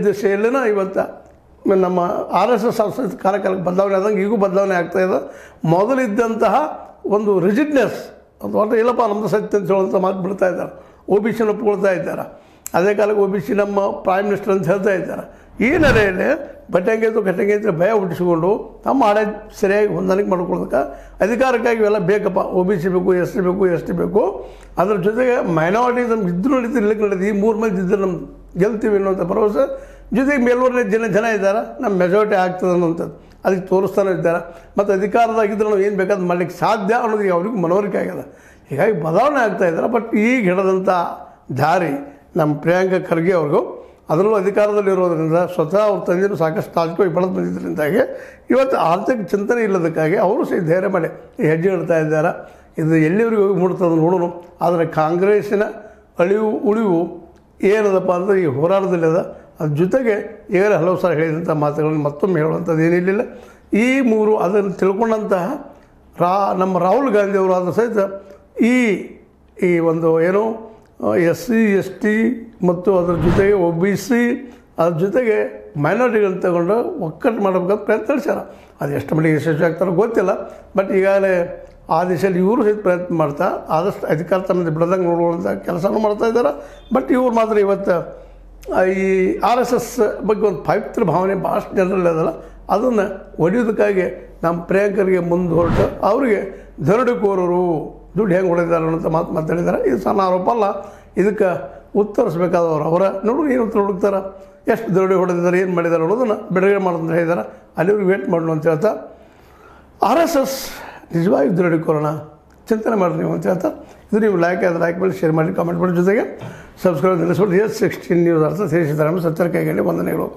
ದಿಶೆಯಲ್ಲಿನ ಇವತ್ತು ನಮ್ಮ R S S ಸಾಂಸ್ಕೃತಿಕ ಕಾರ್ಯಕ್ರಮಕ್ಕೆ ಬದಲಾವಣೆ ಆದಂಗೆ ಈಗೂ ಬದಲಾವಣೆ ಆಗ್ತಾಯಿದೆ. ಮೊದಲಿದ್ದಂತಹ ಒಂದು ರಿಜಿಡ್ನೆಸ್ ಅದು ಒಟ್ಟು ಇಲ್ಲಪ್ಪ ನಮ್ಮದು ಸತ್ಯ ಅಂತ ಹೇಳುವಂಥ ಮಾತು ಬಿಡ್ತಾ ಇದ್ದಾರೆ. ಒ ಬಿ ಸಿನ ಒಪ್ಕೊಳ್ತಾ ಇದ್ದಾರೆ. ಅದೇ ಕಾಲಕ್ಕೆ ಒ ಬಿ ಸಿ ನಮ್ಮ ಪ್ರೈಮ್ ಮಿನಿಸ್ಟರ್ ಅಂತ ಹೇಳ್ತಾ ಇದ್ದಾರೆ. ಈ ನೆಲೆಯಲ್ಲಿ ಘಟಂಗೆ ಭಯ ಹುಟ್ಟಿಸಿಕೊಂಡು ತಮ್ಮ ಆಡಳಿತ ಸರಿಯಾಗಿ ಹೊಂದಾಣಿಕೆ ಮಾಡ್ಕೊಳ್ಳೋದಕ್ಕೆ ಅಧಿಕಾರಕ್ಕಾಗಿ ಇವೆಲ್ಲ ಬೇಕಪ್ಪ, ಒ ಬಿ ಸಿ ಬೇಕು, ಎಸ್ ಟಿ ಬೇಕು, ಎಸ್ ಟಿ ಬೇಕು. ಅದ್ರ ಜೊತೆಗೆ ಮೈನಾರಿಟಿ ನಮ್ಗೆ ಇದ್ದು ನಡೀತು, ಇಲ್ಲಕ್ಕೆ ನಡೀತು. ಈ 3 ಮಂದಿ ಇದ್ದರೆ ನಮ್ಗೆ ಗೆಲ್ತೀವಿ ಅನ್ನೋಂಥ ಭರವಸೆ. ಜೊತೆಗೆ ಮೇಲ್ವರ್ಣದ ಜನ ಇದ್ದಾರೆ, ನಮ್ಮ ಮೆಜಾರಿಟಿ ಆಗ್ತದೆ ಅನ್ನೋಂಥದ್ದು ಅದಕ್ಕೆ ತೋರಿಸ್ತಾನೆ ಇದ್ದಾರೆ. ಮತ್ತು ಅಧಿಕಾರದಾಗಿದ್ದರೆ ನಾವು ಏನು ಬೇಕಾದ್ರೂ ಮಾಡಲಿಕ್ಕೆ ಸಾಧ್ಯ ಅನ್ನೋದು ಅವ್ರಿಗೂ ಮನವರಿಕೆ ಆಗ್ಯದ. ಹೀಗಾಗಿ ಬದಲಾವಣೆ ಆಗ್ತಾಯಿದ್ದಾರೆ. ಬಟ್ ಈಗ ಹಿಡಿದಂಥ ದಾರಿ ನಮ್ಮ ಪ್ರಿಯಾಂಕಾ ಖರ್ಗೆ ಅವ್ರಿಗೂ, ಅದರಲ್ಲೂ ಅಧಿಕಾರದಲ್ಲಿರೋದ್ರಿಂದ ಸ್ವತಃ ಅವ್ರ ತಂದೆಯೂ ಸಾಕಷ್ಟು ರಾಜಕೀಯ ಬೆಳೆದು ಬಂದಿದ್ದರಿಂದಾಗಿ ಇವತ್ತು ಆರ್ಥಿಕ ಚಿಂತನೆ ಇಲ್ಲದಕ್ಕಾಗಿ ಅವರು ಸಹ ಧೈರ್ಯ ಮಾಡಿ ಈ ಹೆಜ್ಜೆ ಇಡ್ತಾ ಇದ್ದಾರೆ. ಇದು ಎಲ್ಲಿವರೆಗೂ ಹೋಗಿ ಮುಡ್ತದೆ ನೋಡೋಣ. ಆದರೆ ಕಾಂಗ್ರೆಸ್ಸಿನ ಉಳಿವು ಏನದಪ್ಪ ಅಂದರೆ ಈ ಹೋರಾಟದಲ್ಲಿ ಅದ. ಅದ್ರ ಜೊತೆಗೆ ಈಗಲೇ ಹಲವು ಸಾರಿ ಹೇಳಿದಂಥ ಮಾತುಗಳನ್ನು ಮತ್ತೊಮ್ಮೆ ಹೇಳುವಂಥದ್ದು ಏನಿರಲಿಲ್ಲ. ಈ 3 ಅದನ್ನು ತಿಳ್ಕೊಂಡಂತಹ ನಮ್ಮ ರಾಹುಲ್ ಗಾಂಧಿ ಅವರು ಆದ ಸಹಿತ ಈ ಒಂದು ಏನೋ ಎಸ್ ಸಿ ಎಸ್ ಟಿ ಮತ್ತು ಅದರ ಜೊತೆಗೆ ಒ ಬಿ ಸಿ ಅದ್ರ ಜೊತೆಗೆ ಮೈನಾರಿಟಿಗಳನ್ನ ತಗೊಂಡು ಒಕ್ಕಟ್ಟು ಮಾಡಬೇಕಂತ ಪ್ರಯತ್ನ ನಡೆಸ್ಯಾರ. ಅದು ಎಷ್ಟು ಮಟ್ಟಿಗೆ ಯಶಸ್ವಿ ಆಗ್ತಾರೋ ಗೊತ್ತಿಲ್ಲ. ಬಟ್ ಈಗಾಗಲೇ ಆ ದಿಶೆಯಲ್ಲಿ ಇವರು ಸಹಿತ ಪ್ರಯತ್ನ ಮಾಡ್ತಾ ಆದಷ್ಟು ಅಧಿಕಾರ ತಮ್ಮದು ಬಿಡದಂಗೆ ನೋಡುವಂಥ ಕೆಲಸನೂ ಮಾಡ್ತಾಯಿದ್ದಾರೆ. ಬಟ್ ಇವ್ರು ಮಾತ್ರ ಇವತ್ತು ಈ ಆರ್ ಎಸ್ ಎಸ್ ಬಗ್ಗೆ ಒಂದು ಪವಿತ್ರ ಭಾವನೆ ಭಾಳಷ್ಟು ಜನರಲ್ಲಿ ಅದಲ್ಲ, ಅದನ್ನು ಒಡೆಯೋದಕ್ಕಾಗಿ ನಮ್ಮ ಪ್ರಿಯಾಂಕರಿಗೆ ಮುಂದೆ ಹೊರಟು ಅವರಿಗೆ ದರೋಡೆಕೋರರು ದುಡ್ಡು ಹೆಂಗೆ ಹೊಡೆದಿದ್ದಾರೆ ಅನ್ನೋಂಥ ಮಾತಾಡಿದ್ದಾರೆ. ಇದು ಸಣ್ಣ ಆರೋಪ ಅಲ್ಲ. ಇದಕ್ಕೆ ಉತ್ತರಿಸಬೇಕಾದವರು ಅವರ ನೋಡು ಏನು ಉತ್ತರ ಹುಡುಕ್ತಾರೆ, ಎಷ್ಟು ದರೋಡೆ ಹೊಡೆದಿದ್ದಾರೆ, ಏನು ಮಾಡಿದ್ದಾರೆ ಅನ್ನೋದನ್ನು ಬಿಡುಗಡೆ ಮಾಡೋದಂತ ಹೇಳಿದ್ದಾರೆ. ಅಲ್ಲಿವ್ರಿಗೆ ವೇಟ್ ಮಾಡೋಣ ಅಂತ ಹೇಳ್ತಾ ಆರ್ ಎಸ್ ಎಸ್ ನಿಜವಾಗಿ ದರೋಡೆಕೋರಣ ಚಿಂತನೆ ಮಾಡಿರಿ ನೀವು ಅಂತ ಹೇಳ್ತಾ ಇದು ನೀವು ಲೈಕ್ ಮಾಡಿ, ಶೇರ್ ಮಾಡಿ, ಕಾಮೆಂಟ್ ಮಾಡಿ, ಜೊತೆಗೆ ಸಬ್ಸ್ಕ್ರೈಬ್ ನಿಲ್ಲಿಸ್ಬಿಟ್ಟು ಎಸ್ 16 ನ್ಯೂಸ್ ಅರ್ಥ ಸೇರಿಸಿದ್ದಾರೆ. ಸತ್ಯರ ಕೈಗೆ ವಂದನೆಗಳು.